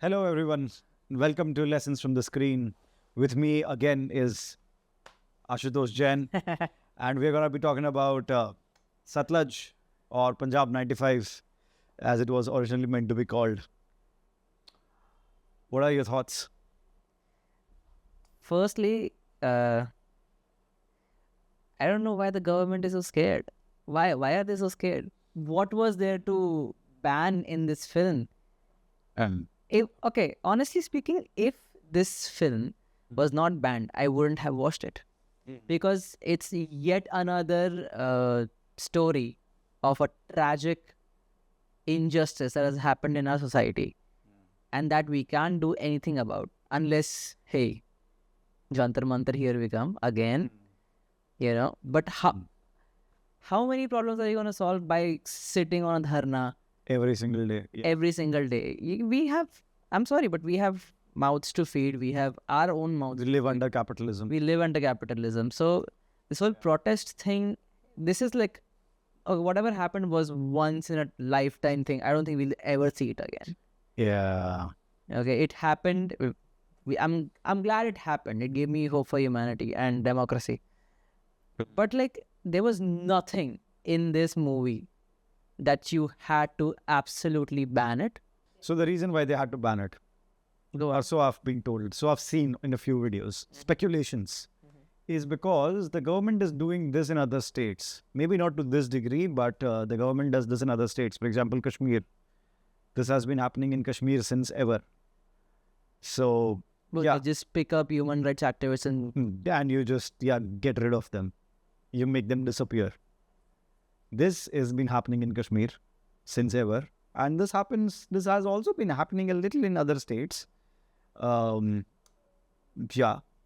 Hello, everyone. Welcome to Lessons from the Screen. With me again is Ashutosh Jain, and we're going to be talking about Satluj or Punjab 95, as it was originally meant to be called. What are your thoughts? Firstly, I don't know why the government is so scared. Why are they so scared? What was there to ban in this film? Honestly speaking, if this film was not banned, I wouldn't have watched it because it's yet another story of a tragic injustice that has happened in our society and that we can't do anything about unless, hey, Jantar Mantar, here we come again, But how many problems are you going to solve by sitting on a dharna Every single day. Yeah. every single day? We have, I'm sorry, but we have mouths to feed. We have our own mouths. We live under capitalism. We live under capitalism. So this whole protest thing, this is like, whatever happened was once in a lifetime thing. I don't think we'll ever see it again. Yeah. Okay, it happened. I'm glad it happened. It gave me hope for humanity and democracy. But like, there was nothing in this movie that you had to absolutely ban it. So the reason why they had to ban it, or so I've been told, so I've seen in a few videos, speculations, is because the government is doing this in other states. Maybe not to this degree, but the government does this in other states. For example, Kashmir. This has been happening in Kashmir since ever. So, They just pick up human rights activists and you just, get rid of them. You make them disappear. This has been happening in Kashmir since ever. And this has also been happening a little in other states. I mean,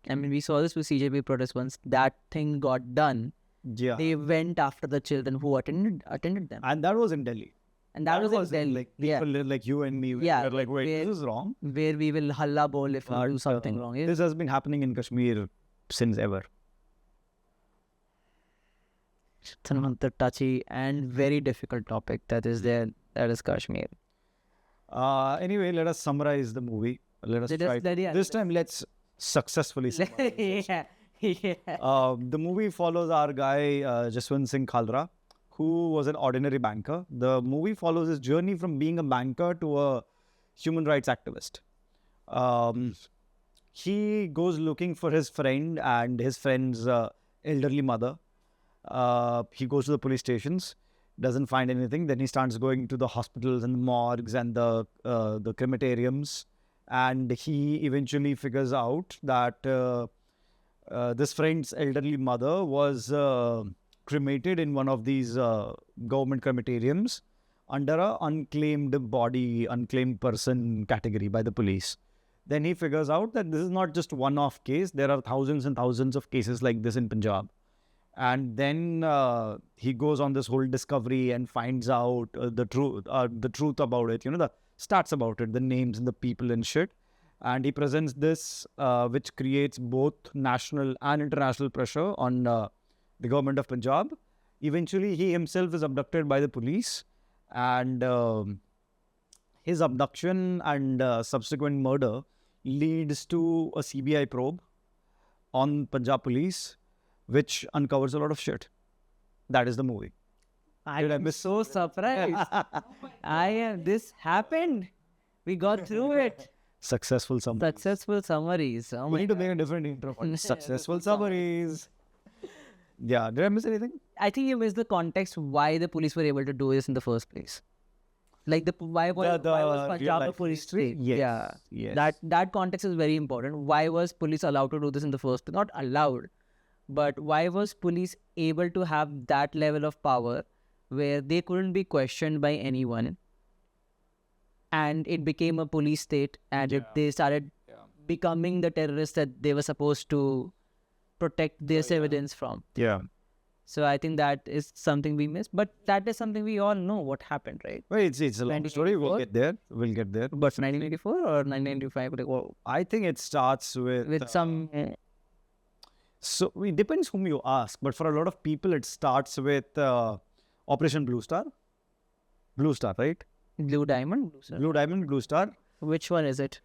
we saw this with CJP protests once. That thing got done. Yeah. They went after the children who attended them. And that was in Delhi. And that was in Delhi. Like people like you and me were like, wait, this is wrong. Where we will halla bol if we do something wrong. This has been happening in Kashmir since ever. It's another touchy and very difficult topic that is Kashmir. Anyway, let us summarize the movie. This time, let's successfully summarize the movie follows our guy, Jaswant Singh Khalra, who was an ordinary banker. The movie follows his journey from being a banker to a human rights activist. He goes looking for his friend and his friend's elderly mother. He goes to the police stations, doesn't find anything. Then he starts going to the hospitals and the morgues and the crematoriums. And he eventually figures out that this friend's elderly mother was cremated in one of these government crematoriums under a unclaimed body, unclaimed person category by the police. Then he figures out that this is not just one-off case. There are thousands and thousands of cases like this in Punjab. And then he goes on this whole discovery and finds out the truth about it, the stats about it, the names and the people and shit. And he presents this, which creates both national and international pressure on the government of Punjab. Eventually, he himself is abducted by the police, and his abduction and subsequent murder leads to a CBI probe on Punjab police, which uncovers a lot of shit. That is the movie. I'm so surprised. This happened. We got through it. Successful summaries. Oh we need to make a different intro for successful summaries. Yeah, did I miss anything? I think you missed the context why the police were able to do this in the first place. Like why was Punjab a police state? Yes. That context is very important. Why was police allowed to do this in the first place? Not allowed, but why was police able to have that level of power where they couldn't be questioned by anyone? And it became a police state, and they started becoming the terrorists that they were supposed to protect their civilians from. Yeah. So I think that is something we missed, but that is something we all know what happened, right? Well, it's a long story. We'll get there. But 1984 or 1995? I think it starts with some... So it depends whom you ask, but for a lot of people, it starts with Operation Blue Star. Blue Star, right? Blue Diamond? Blue Star. Which one is it?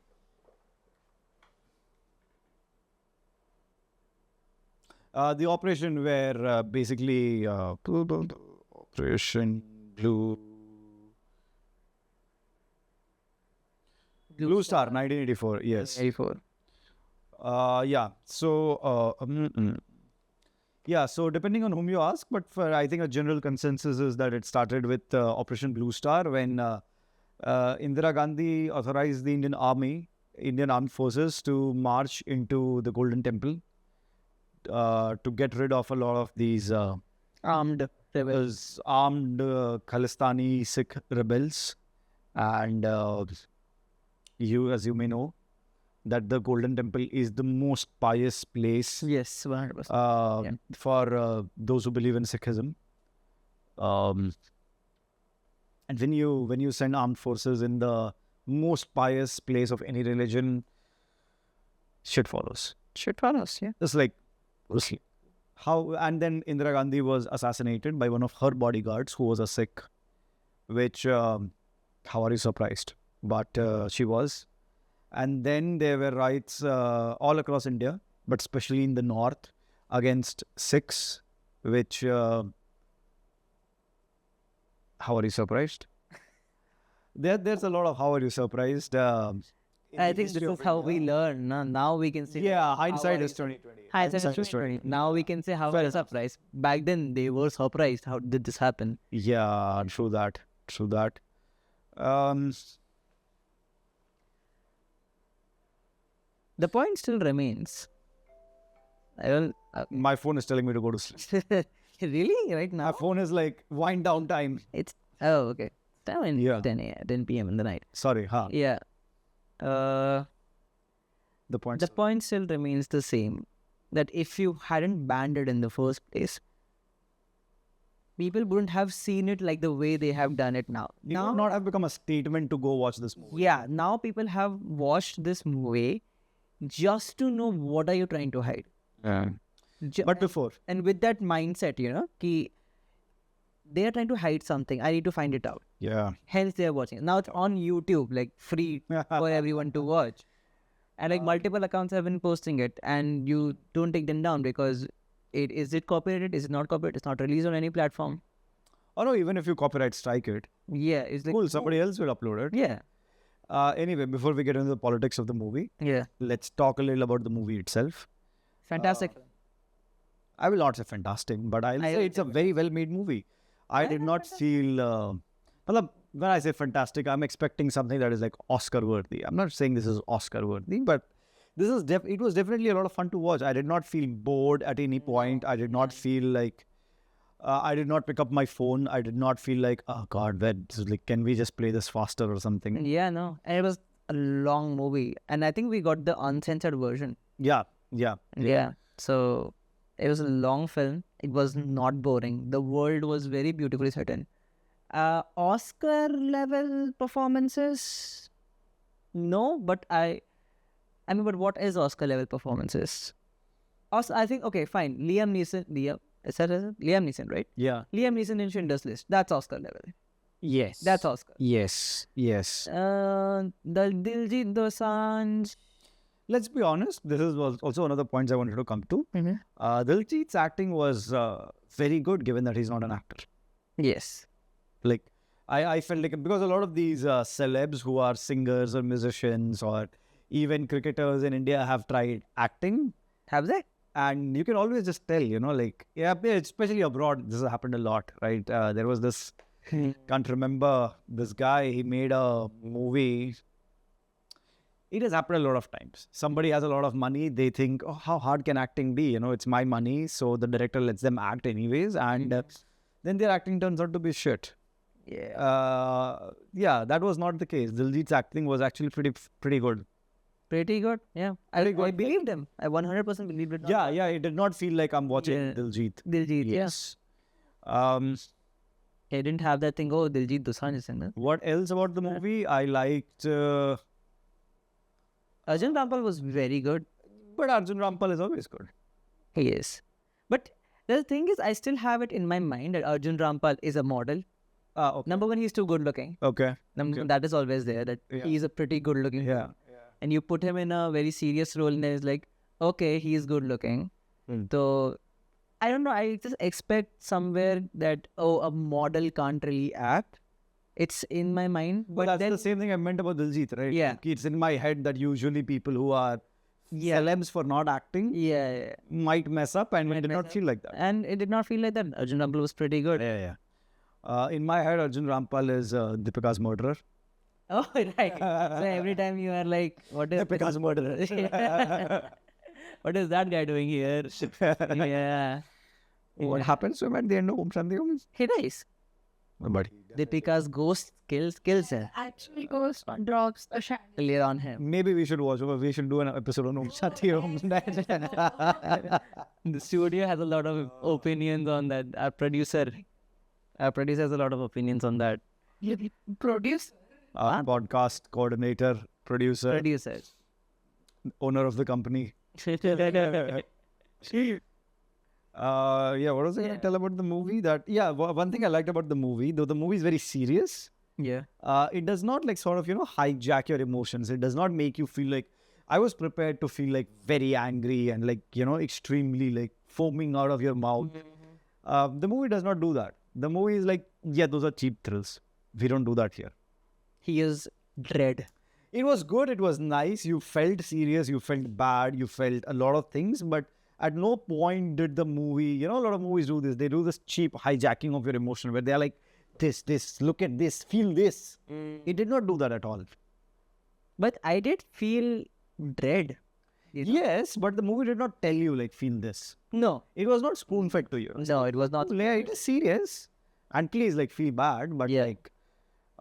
The operation where basically Operation Blue Star, 1984. Yes. 84. Yeah. So, yeah. So depending on whom you ask, but for I think a general consensus is that it started with Operation Blue Star when Indira Gandhi authorized the Indian Armed Forces, to march into the Golden Temple to get rid of a lot of these Armed rebels. armed Khalistani Sikh rebels, and as you may know, that the Golden Temple is the most pious place Yes, 100%. Yeah. for those who believe in Sikhism. And when you send armed forces in the most pious place of any religion, shit follows. Shit follows, yeah. It's like how, and then Indira Gandhi was assassinated by one of her bodyguards who was a Sikh, which how are you surprised? But she was. And then there were riots all across India, but especially in the north, against Sikhs, which how are you surprised? There's a lot of how are you surprised. I think this is how we learn. Now we can see. Yeah, hindsight how is 2020. Hindsight is 2020. Now we can say how Fair we're surprised. Back then they were surprised. How did this happen? Yeah, true that. True that. The point still remains. I will. My phone is telling me to go to sleep. Really? Right My now? phone is like wind down time. It's okay. Time in Yeah. 10 p.m. in the night. Sorry, huh? Yeah. The point. The point still remains the same. That if you hadn't banned it in the first place, people wouldn't have seen it like the way they have done it now. It would not have become a statement to go watch this movie. Yeah, now people have watched this movie just to know what are you trying to hide. But before, And with that mindset, ki they are trying to hide something. I need to find it out. yeah. Hence they are watching it. Now it's on YouTube, like free for everyone to watch. And like multiple accounts have been posting it, and you don't take them down because is it copyrighted? Is it not copyrighted? It's not released on any platform. Oh no, even if you copyright strike it, Yeah, it's like cool, somebody else will upload it. Yeah, Anyway, before we get into the politics of the movie, yeah, let's talk a little about the movie itself. fantastic. I will not say fantastic, but I'll I say will it's a very well made movie. I did not feel. When I say fantastic, I'm expecting something that is like Oscar worthy. I'm not saying this is Oscar worthy, but this is it was definitely a lot of fun to watch. I did not feel bored at any point. I did not feel like I did not pick up my phone. I did not feel like, oh God, this is like, can we just play this faster or something? Yeah, no, and it was a long movie, and I think we got the uncensored version. Yeah. Yeah, so it was a long film. It was not boring. The world was very beautifully set in. Oscar level performances, no, but I mean, but what is Oscar level performances? I think okay, fine. Liam Neeson, is that it? Liam Neeson, right? Yeah. Liam Neeson in Schindler's List. That's Oscar level. Yes. That's Oscar. Yes. The Diljit Dosanjh. Let's be honest. This is also another point I wanted to come to. Diljit's acting was very good, given that he's not an actor. Yes. Like, I felt like, because a lot of these celebs who are singers or musicians or even cricketers in India have tried acting, Have they? and you can always just tell, like, yeah, especially abroad, this has happened a lot, right? There was this, can't remember this guy, he made a movie. It has happened a lot of times. Somebody has a lot of money, they think, oh, how hard can acting be? It's my money, so the director lets them act anyways, and then their acting turns out to be shit. Yeah. Yeah, that was not the case. Diljit's acting was actually pretty good. Pretty good. Yeah. I believed him. I 100% believed it. Yeah, it did not feel like I'm watching Yeah. Diljit. Diljit. Yes. He didn't have that thing. Oh, Diljit Dosanjh is in there. What else about the movie? I liked, Arjun Rampal was very good. but Arjun Rampal is always good. He is. But the thing is, I still have it in my mind that Arjun Rampal is a model. Okay. Number one, he's too good looking. Okay. That is always there. That Yeah. he's a pretty good looking. Yeah. And you put him in a very serious role, and it's like, okay, he's good looking. Hmm. So I don't know. I just expect somewhere that a model can't really act. It's in my mind, But but that's then the same thing I meant about Diljit, right? Yeah. Like, it's in my head that usually people who are Yeah. celebs for not acting yeah, might mess up, and Might it did mess not up. feel like that. and it did not feel like that. Arjun Rampal was pretty good. Yeah. In my head, Arjun Rampal is Deepika's murderer. Oh, right. So every time you are like, what is Deepika's murderer. what is that guy doing here? Yeah, What happens to him at the end of Om Shanti Om? he dies. But Deepika's ghost kills him. Actually goes drops the Clear on him. maybe we should watch. We should do an episode on Om Shanti Om. The studio has a lot of opinions on that. Our producer has a lot of opinions on that. produce. Our podcast coordinator, producer, owner of the company. What was I going to tell about the movie? One thing I liked about the movie, though the movie is very serious, Yeah. it does not like sort of, hijack your emotions. It does not make you feel like, I was prepared to feel like very angry and like, extremely like foaming out of your mouth. The movie does not do that. The movie is like, yeah, those are cheap thrills. We don't do that here. He is dread. It was good. It was nice. You felt serious. You felt bad. You felt a lot of things. But at no point did the movie, a lot of movies do this. They do this cheap hijacking of your emotion where they're like, this, look at this, feel this. It did not do that at all. But I did feel dread. Yes, but the movie did not tell you, like, feel this. No. It was not spoon-fed to you. No, it was not. Yeah, it is serious. And please, like, feel bad, but, Yeah. like,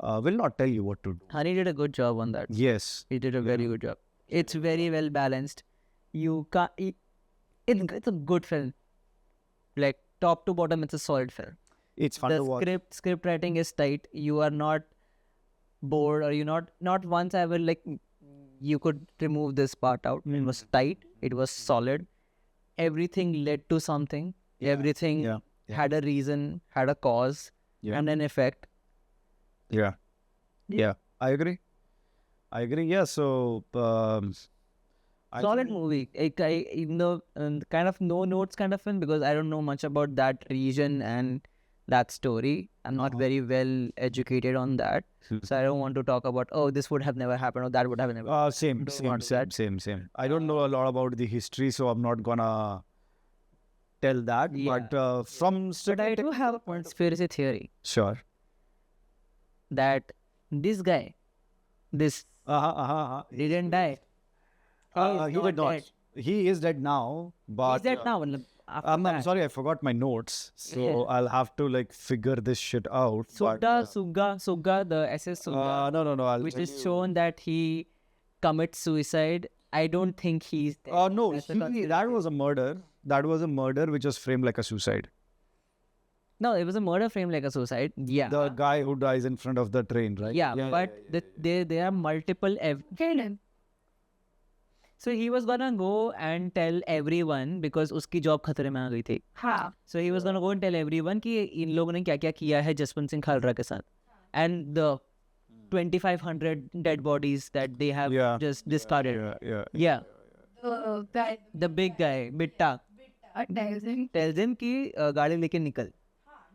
will not tell you what to do. Honey did a good job on that. Yes. He did a very good job. It's very well balanced. You can't. It's a good film. Like top to bottom, it's a solid film. It's fun to The watch. script writing is tight. You are not bored, or you not once I will like. You could remove this part out. It was tight. It was solid. Everything led to something. Everything Yeah. had a reason, had a cause, Yeah. and an effect. Yeah. I agree. Yeah. So, I Solid think- movie. Even though kind of no notes kind of film, because I don't know much about that region and that story. I'm not very well educated on that, so I don't want to talk about this would have never happened or that would have never. Same. I don't know a lot about the history, so I'm not gonna tell that. Yeah. But from But I do have a conspiracy theory sure. that this guy, didn't die. He did not. dead. He is dead now. But He's dead now. matlab, after I'm that. sorry, I forgot my notes, so I'll have to like figure this shit out. but, Sugga, the SS Sugga, no. I'll which tell is you. shown that he commits suicide. I don't think he's dead. No, That's a that conspiracy. was a murder. That was a murder which was framed like a suicide. No, it was a murder framed like a suicide. Yeah. The guy who dies in front of the train, right? but there are multiple. Kill him. So he was gonna go and tell everyone because उसकी job खतरे में आ गई थी. हाँ. So he was gonna go and tell everyone कि इन लोगों ने क्या क्या किया है जसवंत सिंह खालरा के साथ, and the 2,500 dead bodies that they have just discarded. Yeah. That The big guy, Bitta, tells him. tells him कि गाड़ी लेके निकल.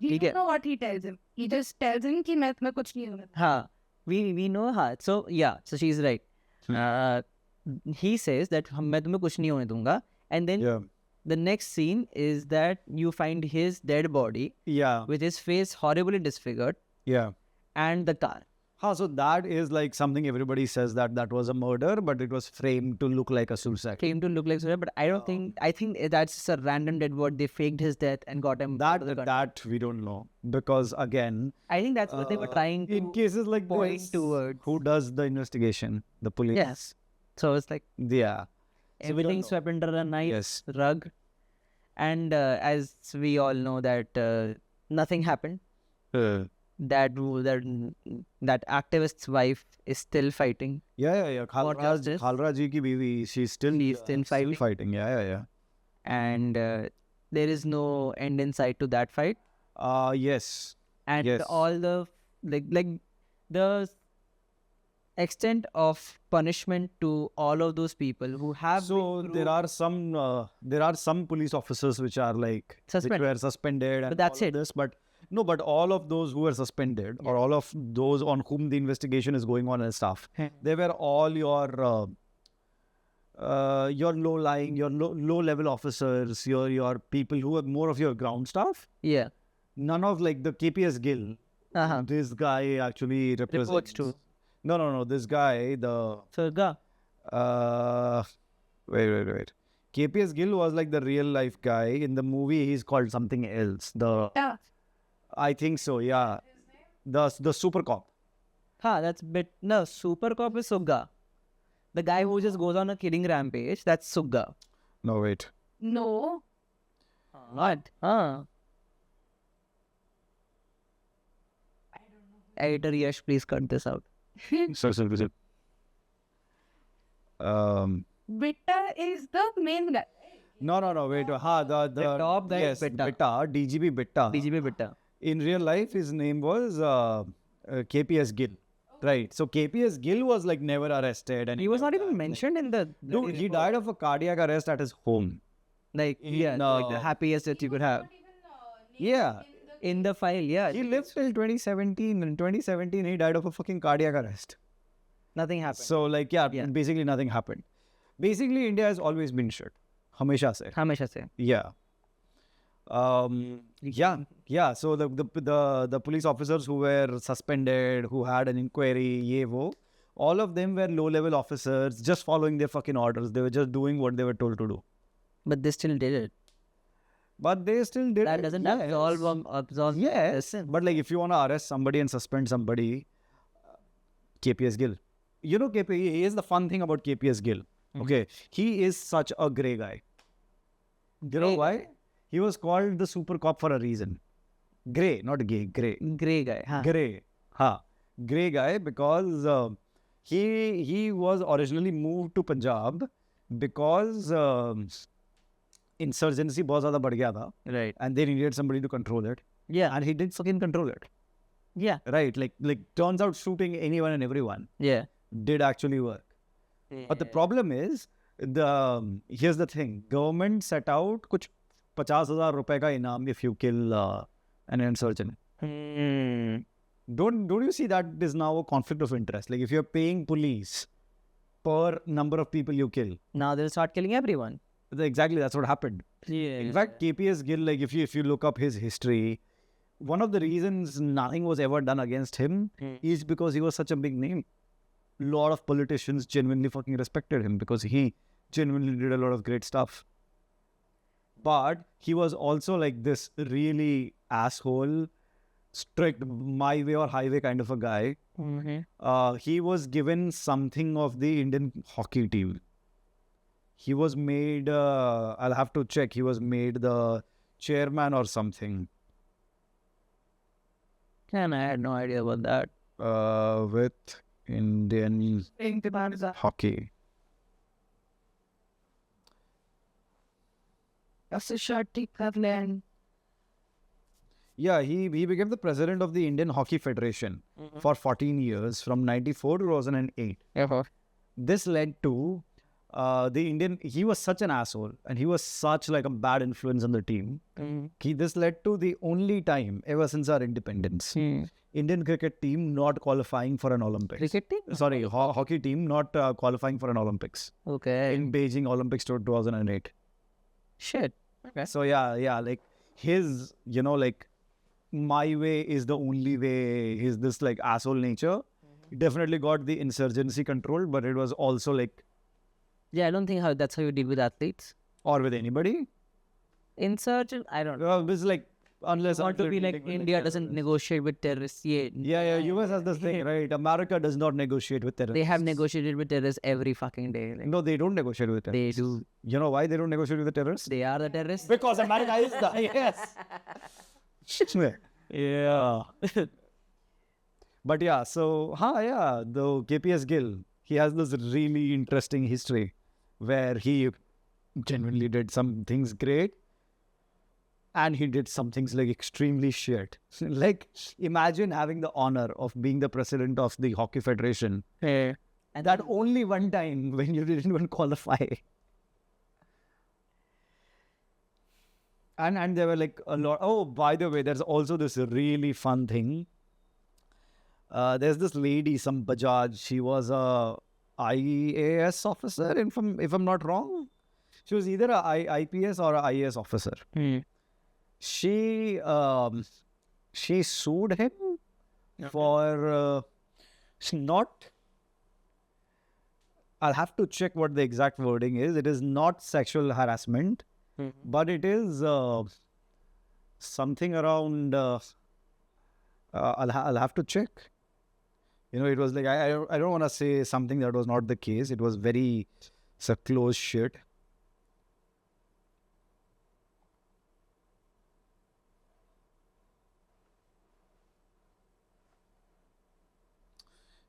He ठीक है. don't know what he tells him. He just tells him कि मैं तुम्हें कुछ नहीं होने. हाँ, we know हाँ. So yeah, so she's right. He says that मैं तुम्हें कुछ नहीं होने दूंगा, and then the next scene is that you find his dead body with his face horribly disfigured and the car. So that is like something everybody says that was a murder, but it was framed to look like a suicide. Came to look like suicide, but I don't think. I think that's just a random dead body. They faked his death and got him. out of the country. That we don't know, because again, I think that's what they were trying to in cases like point this, towards. who does the investigation? The police. Yes. So it's like Yeah. So we don't everything know. swept under a nice Yes. rug, and as we all know that nothing happened. That activist's wife is still fighting. Yeah. justice. Khalra ji ki biwi, she's still fighting. Yeah. And there is no end in sight to that fight. Yes. and Yes. all the like the extent of punishment to all of those people who have So been there are some police officers which are like which Suspended. were suspended and But that's all of it. this, but no, but all of those who were suspended or all of those on whom the investigation is going on and stuff, they were all your low-lying, your low-level officers, your people who are more of your ground staff. Yeah. None of like the KPS Gill. Uh-huh. This guy actually represents. Reports to. No. This guy, the Surga. wait. KPS Gill was like the real life guy. In the movie, he's called something else. Yeah. I think so. Yeah. The super cop. That's no, Super Cop is Sugga. The guy who just goes on a killing rampage, that's Sugga. No, wait. No. What? Editor Yash, please cut this out. So. Bitta is the main guy. No. Wait. The top guy is yes, Bitta. DGB Bitta. DGB Bitta. In real life, his name was KPS Gill. Right. So KPS Gill was like never arrested, and He was not even mentioned in the Dude, he died of a cardiac arrest at his home. like in, like the happiest that you could have Yeah. in the file. Yeah, He lived till 2017. In 2017, he died of a fucking cardiac arrest. nothing happened. So, like, yeah, basically nothing happened. Basically, India has always been shit. Hamesha se. Hamesha se. Yeah. Yeah. So the police officers who were suspended, who had an inquiry, ye wo, all of them were low-level officers, just following their fucking orders. They were just doing what they were told to do. But they still did it. But they still did That it. doesn't Yes. absolve Yes, the sin. but like if you want to arrest somebody and suspend somebody, KPS Gill. You know, here's the fun thing about KPS Gill. Okay, he is such a grey guy. You know why? He was called the super cop for a reason. Grey, not gay, grey. Grey guy. Huh? Grey. Grey guy because he was originally moved to Punjab because insurgency बहुत ज़्यादा बढ़ गया था. Right. And they needed somebody to control it. Yeah. And he did fucking control it. Yeah. Right. Like turns out shooting anyone and everyone Yeah. did actually work. But the problem is, here's the thing. Government set out कुछ 50,000 रुपए का इनाम if you kill an insurgent. Don't you see that is now a conflict of interest? Like if you're paying police per number of people you kill. Now they'll start killing everyone. Exactly, that's what happened. Yeah. In fact, KPS Gill, like if you look up his history, one of the reasons nothing was ever done against him is because he was such a big name. Lot of politicians genuinely fucking respected him because he genuinely did a lot of great stuff. But he was also like this really asshole, strict my way or highway kind of a guy. He was given something of the Indian hockey team. He was made, I'll have to check, he was made the chairman or something. And I had no idea about that. With Indian hockey. Yashatishay. Yeah, he became the president of the Indian Hockey Federation for 14 years from 94 to 2008. This led to he was such an asshole and he was such like a bad influence on the team. This led to the only time ever since our independence, Indian cricket team not qualifying for an Olympics. Cricket team? Sorry, hockey team not qualifying for an Olympics Okay. in Beijing Olympics 2008. Shit. Okay. So yeah, like his, like my way is the only way. His this like asshole nature definitely got the insurgency controlled, but it was also like Yeah, I don't think that's how you deal with athletes. or with anybody. Insurgent, I don't know. It's like unless Want to be like India doesn't negotiate with terrorists yet. Yeah. US has this thing, right? America does not negotiate with terrorists. They have negotiated with terrorists every fucking day. Like, No, they don't negotiate with they terrorists. do. You know why they don't negotiate with the terrorists? They are the terrorists. Because America is the yes. Yeah. But yeah, so the KPS Gill, he has this really interesting history where he genuinely did some things great. and he did some things like extremely shit. Like, imagine having the honor of being the president of the Hockey Federation. And That only one time when you didn't even qualify. And there were like a lot. Oh, by the way, there's also this really fun thing. There's this lady, some Bajaj. She was a IAS officer, if I'm not wrong. She was either a IPS or a IAS officer. She sued him for not. I'll have to check what the exact wording is. It is not sexual harassment, but it is something around. I'll have to check. You know, it was like I don't want to say something that was not the case. It was very close shit.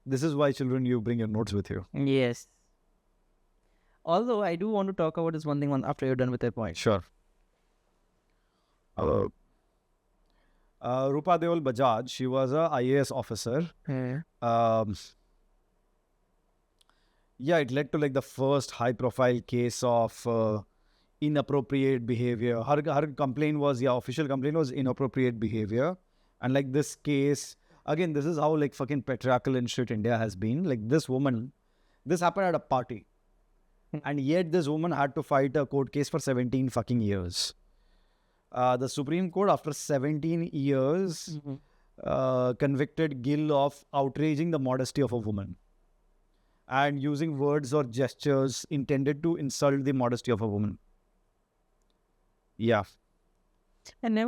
This is why, children, you bring your notes with you. Yes. Although I do want to talk about this one thing after you're done with that point. Sure. Rupa Deol Bajaj, she was a IAS officer. Yeah, it led to like the first high-profile case of inappropriate behavior. Her complaint was, official complaint was inappropriate behavior. And like this case, again, this is how like fucking patriarchal and shit India has been. Like this woman, this happened at a party. And yet this woman had to fight a court case for 17 fucking years. The Supreme Court, after 17 years, convicted Gill of outraging the modesty of a woman and using words or gestures intended to insult the modesty of a woman. Yeah. And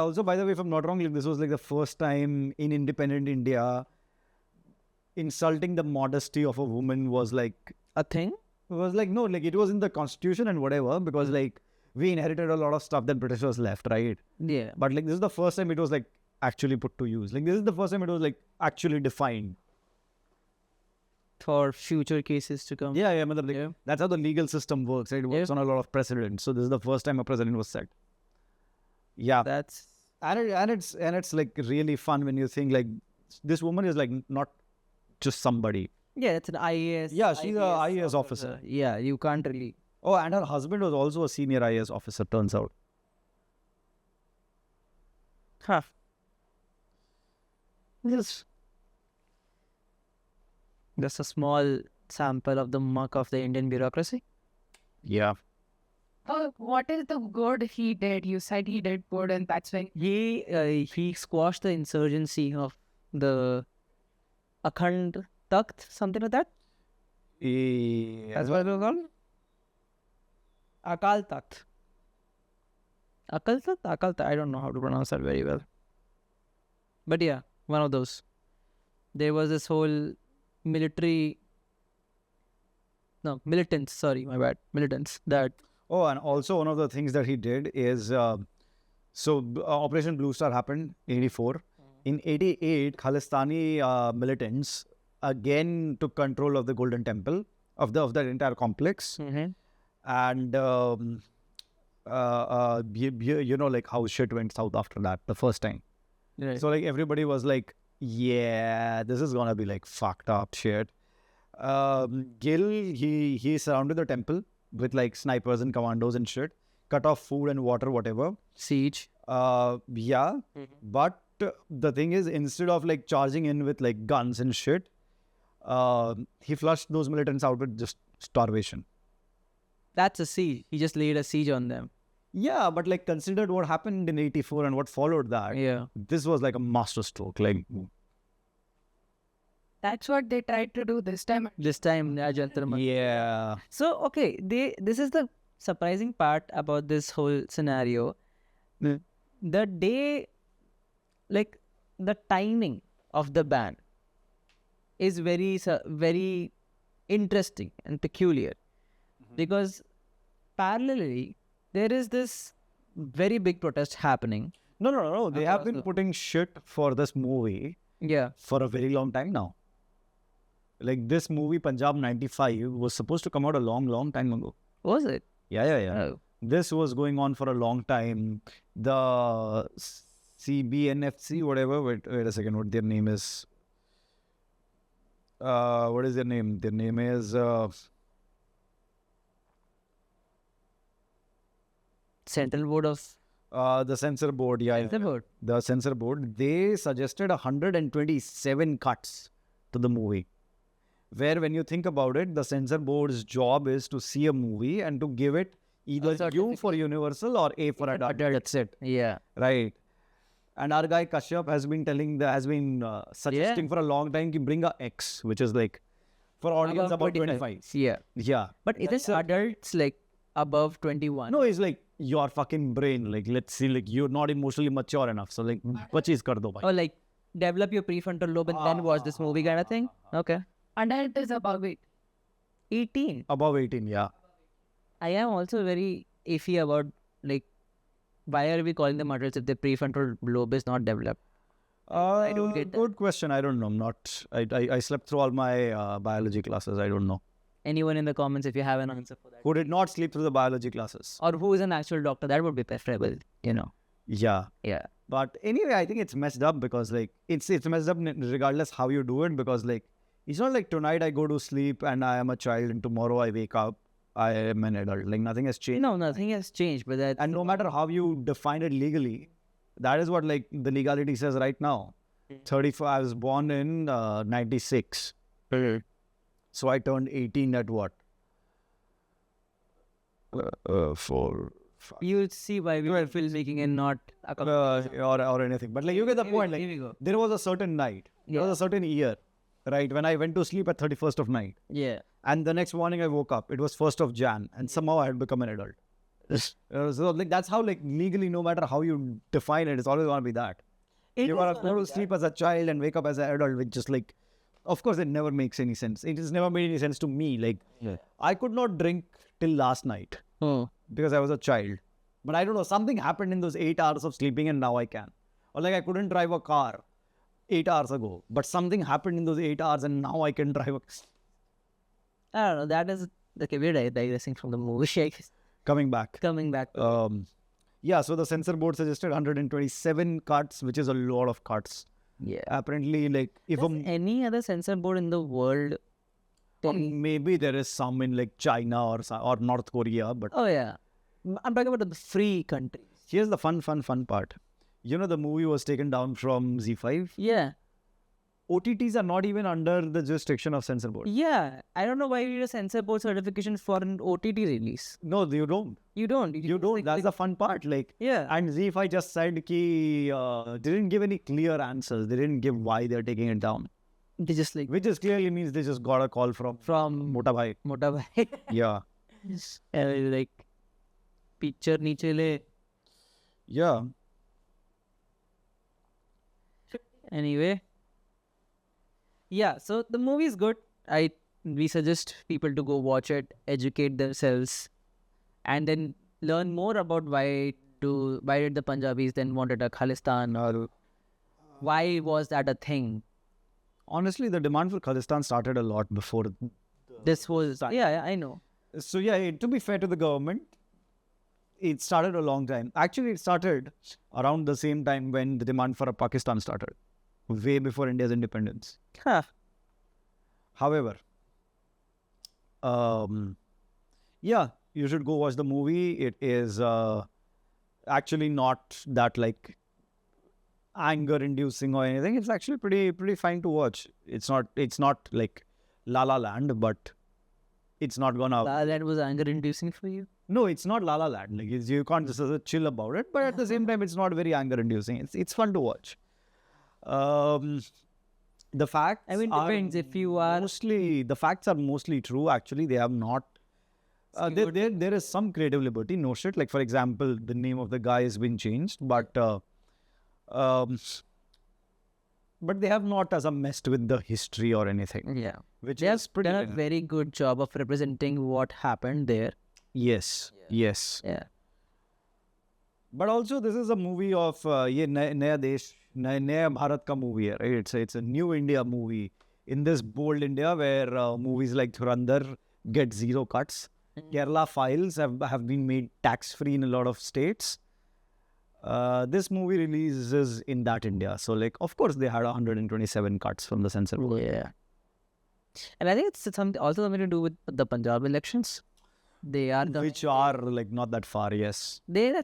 also, by the way, if I'm not wrong, like, this was like the first time in independent India insulting the modesty of a woman was like a thing? It was like, no, like it was in the constitution and whatever, because like we inherited a lot of stuff that Britishers left, right? Yeah. But like this is the first time it was like actually put to use. Like this is the first time it was like actually defined. For future cases to come. Yeah, like, that's how the legal system works, right? It works on a lot of precedents. So this is the first time a precedent was set. Yeah. That's and it's like really fun when you think like this woman is like not just somebody. Yeah, it's an IAS. Yeah, she's an IAS officer. Yeah, you can't really. Oh, and her husband was also a senior IAS officer, turns out. Huh. Yes. That's a small sample of the muck of the Indian bureaucracy. Yeah. What is the good he did? You said he did good, and that's when He squashed the insurgency of the Akhand Takht, something like that. That's what it was called. Akal Takht. Akal Takht. I don't know how to pronounce that very well. But yeah, one of those. There was this whole militants. That. Oh, and also one of the things that he did is, Operation Blue Star happened in 84. In 88, Khalistani militants again took control of the Golden Temple, of that entire complex. And, you know, like how shit went south after that, the first time. Right. So, like, everybody was like, yeah, this is going to be like fucked up shit. Gill, he surrounded the temple with like snipers and commandos and shit, cut off food and water, whatever. Siege. Yeah. But the thing is, instead of like charging in with like guns and shit, he flushed those militants out with just starvation. That's a siege. He just laid a siege on them. Yeah, but like considered what happened in 84 and what followed that. Yeah. This was like a masterstroke. Like, that's what they tried to do this time. yeah. So, okay, this is the surprising part about this whole scenario. The day, like, the timing of the ban is very interesting and peculiar. Because parallelly, there is this very big protest happening. No. They have been putting shit for this movie for a very long time now. Like this movie, Punjab 95, was supposed to come out a long time ago. Was it? Yeah. Oh. This was going on for a long time. The CBNFC, whatever. Wait a second. What their name is? What is their name? Their name is Central Board of the censor board. Yeah, Censor Board. the censor board. They suggested 127 cuts to the movie. Where, when you think about it, the censor board's job is to see a movie and to give it either U for universal or A for adult. That's it. Yeah. Right. And our guy Kashyap has been suggesting for a long time to bring a X, which is like for audience about 25. Yeah. Yeah. But is it adults like above 21? No, it's like your fucking brain. Like, let's see, like you're not emotionally mature enough. So like, purchase kar do bhai. Or like develop your prefrontal lobe and then watch this movie kind of thing? Okay. Adult is above it. 18. Above 18, yeah. I am also very iffy about like why are we calling them adults if their prefrontal lobe is not developed? I don't get that. Good question. I don't know. I'm not. I slept through all my biology classes. I don't know. Anyone in the comments if you have an answer for that? Who did not sleep through the biology classes? Or who is an actual doctor? That would be preferable, you know. Yeah. Yeah. But anyway, I think it's messed up because like it's messed up regardless how you do it, because like it's not like tonight I go to sleep and I am a child and tomorrow I wake up I am an adult. Like nothing has changed. No, nothing has changed. But that And no matter how you define it legally, that is what like the legality says right now. 34. I was born in 96. So I turned 18 at what? 4. you'll see why we were filmmaking and not Or anything. But like you get the point. Here we Like go. there was a certain night. There was a certain year, right? When I went to sleep at 31st of night. Yeah. And the next morning I woke up. It was 1st of Jan. And somehow I had become an adult. So like that's how like legally, no matter how you define it, it's always going to be that. You are going to sleep as a child and wake up as an adult, which just like, of course, it never makes any sense. It has never made any sense to me. Like, I could not drink till last night because I was a child. But I don't know, something happened in those 8 hours of sleeping and now I can. Or like I couldn't drive a car 8 hours ago, but something happened in those 8 hours and now I can drive a... I don't know. That is okay. We're digressing from the movie. I guess. Coming back. Coming back. To Yeah, so the censor board suggested 127 cuts, which is a lot of cuts. yeah. Apparently, like, if Does any other censor board in the world? maybe there is some in like China or North Korea, but Oh yeah. I'm talking about the free countries. here's the fun part. You know, the movie was taken down from Z5. Yeah. OTTs are not even under the jurisdiction of censor board. Yeah. I don't know why you need a censor board certification for an OTT release. No, you don't. You don't. You don't. That's the fun part. Like, Yeah. and Z5 just said ki didn't give any clear answers. They didn't give why they're taking it down, They just like which just clearly means they just got a call from Mota Bhai. Mota Bhai. Yeah. Like picture niche le. Yeah. Anyway. Yeah, so the movie is good. We suggest people to go watch it, educate themselves, and then learn more about why did the Punjabis then wanted a Khalistan, or why was that a thing? Honestly, the demand for Khalistan started a lot before. This was yeah, I know. So yeah, to be fair to the government, it started a long time. Actually, it started around the same time when the demand for a Pakistan started, way before India's independence. Huh. However, yeah, you should go watch the movie. It is actually not that like anger-inducing or anything. It's actually pretty fine to watch. It's not like La La Land, but it's not gonna. La La Land was anger inducing for you? No, it's not La La Land. Like you can't just chill about it, but at the same time, it's not very anger-inducing. It's fun to watch. The facts. I mean, depends if you are mostly the facts are mostly true. Actually, they have not. There is some creative liberty. No shit. Like for example, the name of the guy has been changed, but they have not as a messed with the history or anything. yeah. Which They have is pretty. done a very good job of representing what happened there. Yes. Yes. Yeah. But also, this is a movie of ये नया देश नया भारत का movie है, right? It's a new India movie in this bold India where movies like Dhurandhar get 0 cuts Kerala files have been made tax-free in a lot of states. This movie releases in that India. So, like, of course, they had 127 cuts from the censor board. Yeah. And I think it's also something to do with the Punjab elections. They are Which are, like, not that far, yes. I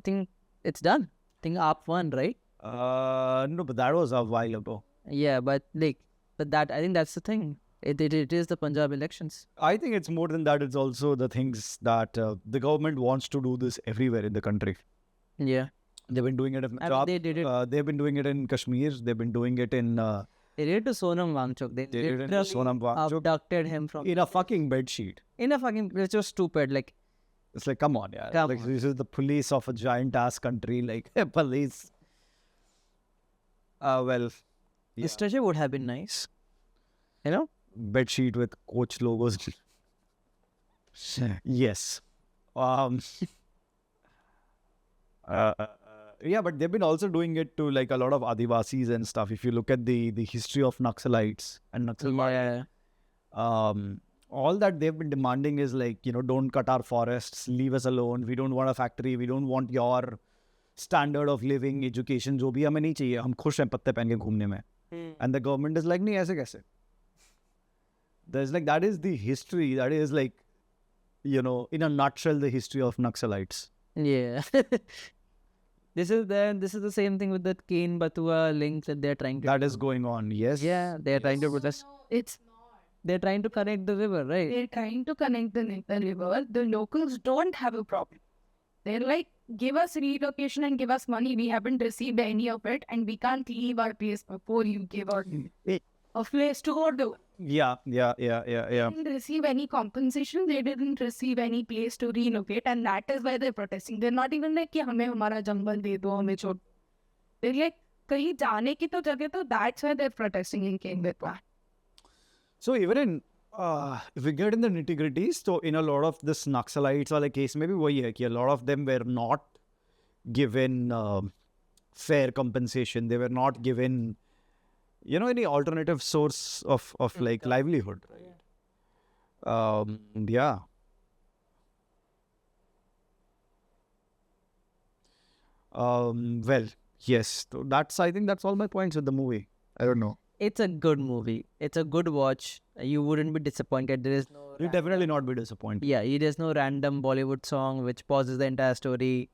think it's done. I think AAP won, right? No, but that was a while ago. Yeah, but I think that's the thing. It is the Punjab elections. I think it's more than that. It's also the things that the government wants to do this everywhere in the country. Yeah. They've been doing it in I mean, Punjab. they did it. They've been doing it in Kashmir. They've been doing it in They did it to Sonam Wangchuk. They did it in literally Sonam Wangchuk. abducted him from in a fucking bedsheet. it's just stupid. Like, It's like, come on, yeah. Come Like, on. this is the police of a giant ass country. Like, police. Well, yeah. the statue would have been nice. You know? Bedsheet with coach logos. Yes. Yeah, but they've been also doing it to like a lot of Adivasis and stuff. If you look at the history of Naxalites and Naxal Yeah. all that they've been demanding is like, don't cut our forests, leave us alone. We don't want a factory. We don't want your standard of living, education. जो भी हमें नहीं चाहिए. हम खुश हैं पत्ते पहन के घूमने में. And the government is like, नहीं ऐसे कैसे? There's like, that is the history. That is like, in a nutshell, the history of Naxalites. Yeah. This is the same thing with the Cain Batua links that they're trying to That do. is going on. Yes. Yeah, they're trying to protest. No, it's not. They're trying to connect the river, right? They're trying to connect the river. The locals don't have a problem. They're like, give us relocation and give us money. We haven't received any of it, and we can't leave our place before you give us a place to go to. Yeah. They didn't receive any compensation. They didn't receive any place to relocate, and that is why they're protesting. They're not even like, कि हमें हमारा जंगल दे दो, हमें छोड़. They're like, कहीं जाने की तो जगह तो. That's why they're protesting in Canberra. So even in, if we get in the nitty-gritties, so in a lot of this Naxalites wala case, maybe वही है कि a lot of them were not given fair compensation. They were not given, any alternative source of like livelihood. Right? Yeah. Well, yes. So I think that's all my points with the movie. I don't know. It's a good movie. It's a good watch. You wouldn't be disappointed. There is no You'll definitely not be disappointed. there's no random Bollywood song which pauses the entire story.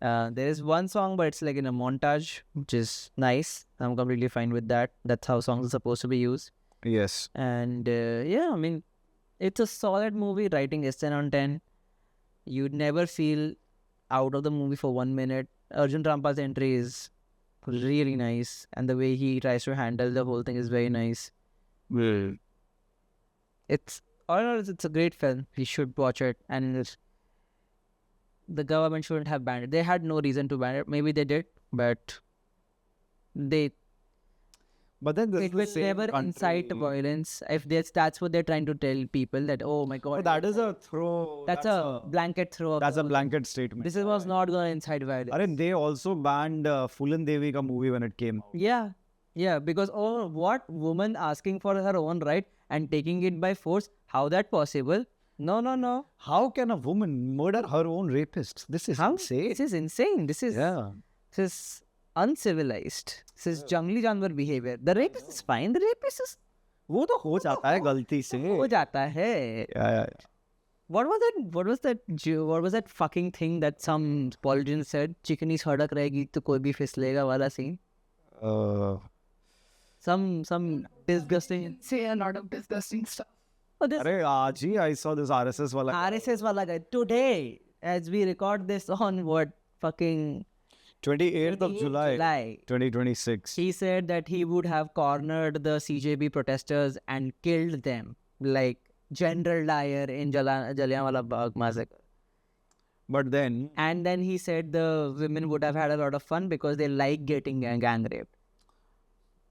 There is one song, but it's like in a montage, which is nice. I'm completely fine with that. That's how songs are supposed to be used. Yes. And I mean, it's a solid movie. Writing is 10 on 10. You'd never feel out of the movie for 1 minute. Arjun Rampal's entry is really nice, and the way he tries to handle the whole thing is very nice. It's a great film. You should watch it, and the government shouldn't have banned it. They had no reason to ban it. Maybe they did, but But then it will never incite violence. If that's what they're trying to tell people, that oh my god, that is a throw. that's a blanket throw. That's a blanket statement. This was not gonna incite violence. And they also banned Fulan Devi ka movie when it came out. Yeah, because what woman asking for her own right and taking it by force? How that possible? No. How can a woman murder her own rapist? This is insane. This is insane. This is uncivilized. This is jungly जानवर behavior. The rapist is fine. The rapist is वो तो हो जाता है गलती से. हो जाता है. Yeah. What was that fucking thing that some politician said? Chicken is सड़क रहेगी तो कोई भी फिसलेगा वाला scene. Some disgusting. Say a lot of disgusting stuff. Oh, this अरे आज ही I saw this RSS वाला. RSS wala guy today, as we record this on what fucking 28th of July 2026. He said that he would have cornered the CJB protesters and killed them, like General Dyer in Jallianwala Bagh massacre. But then, And then he said the women would have had a lot of fun because they like getting gang raped.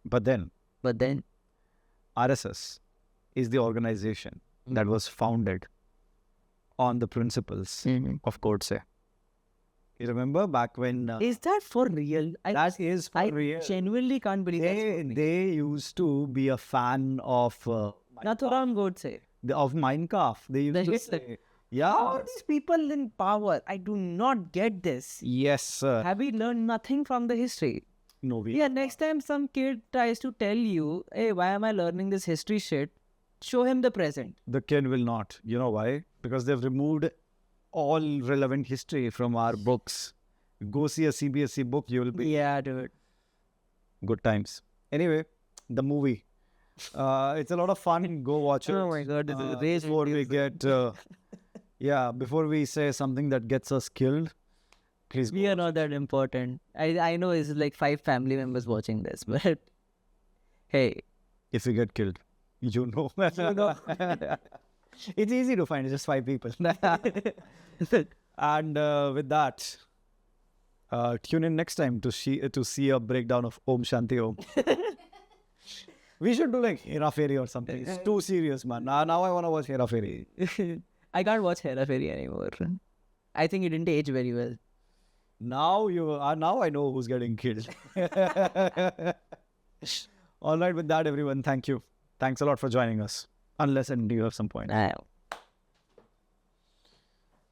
but then, But then, RSS is the organization that was founded on the principles of Godse. You remember back when... is that for real? that is for I real. genuinely can't believe that's for real. They used to be a fan of... Nathuram Godse. of Minecraft. They used The to Hitler. say, How are yeah, these people in power? I do not get this. yes, sir. Have we learned nothing from the history? No, we Yeah, next time some kid tries to tell you, hey, why am I learning this history shit? Show him the present. the kid will not. You know why? Because they've removed all relevant history from our books. Go see a CBSE book, you will be Yeah, dude. good times. Anyway, the movie. It's a lot of fun. Go watch it. Oh my God, this is rage Before we get, before we say something that gets us killed, please We go are not that important. I know it's like 5 family members watching this, but hey, if you get killed, you know. It's easy to find. It's just 5 people. And with that, tune in next time to see a breakdown of Om Shanti Om. We should do like Hera Fairy or something. It's too serious, man. Now I want to watch Hera Fairy. I can't watch Hera Fairy anymore. I think it didn't age very well. Now I know who's getting killed. All right, with that, everyone, thank you. Thanks a lot for joining us. Unless and you have some point. Nah.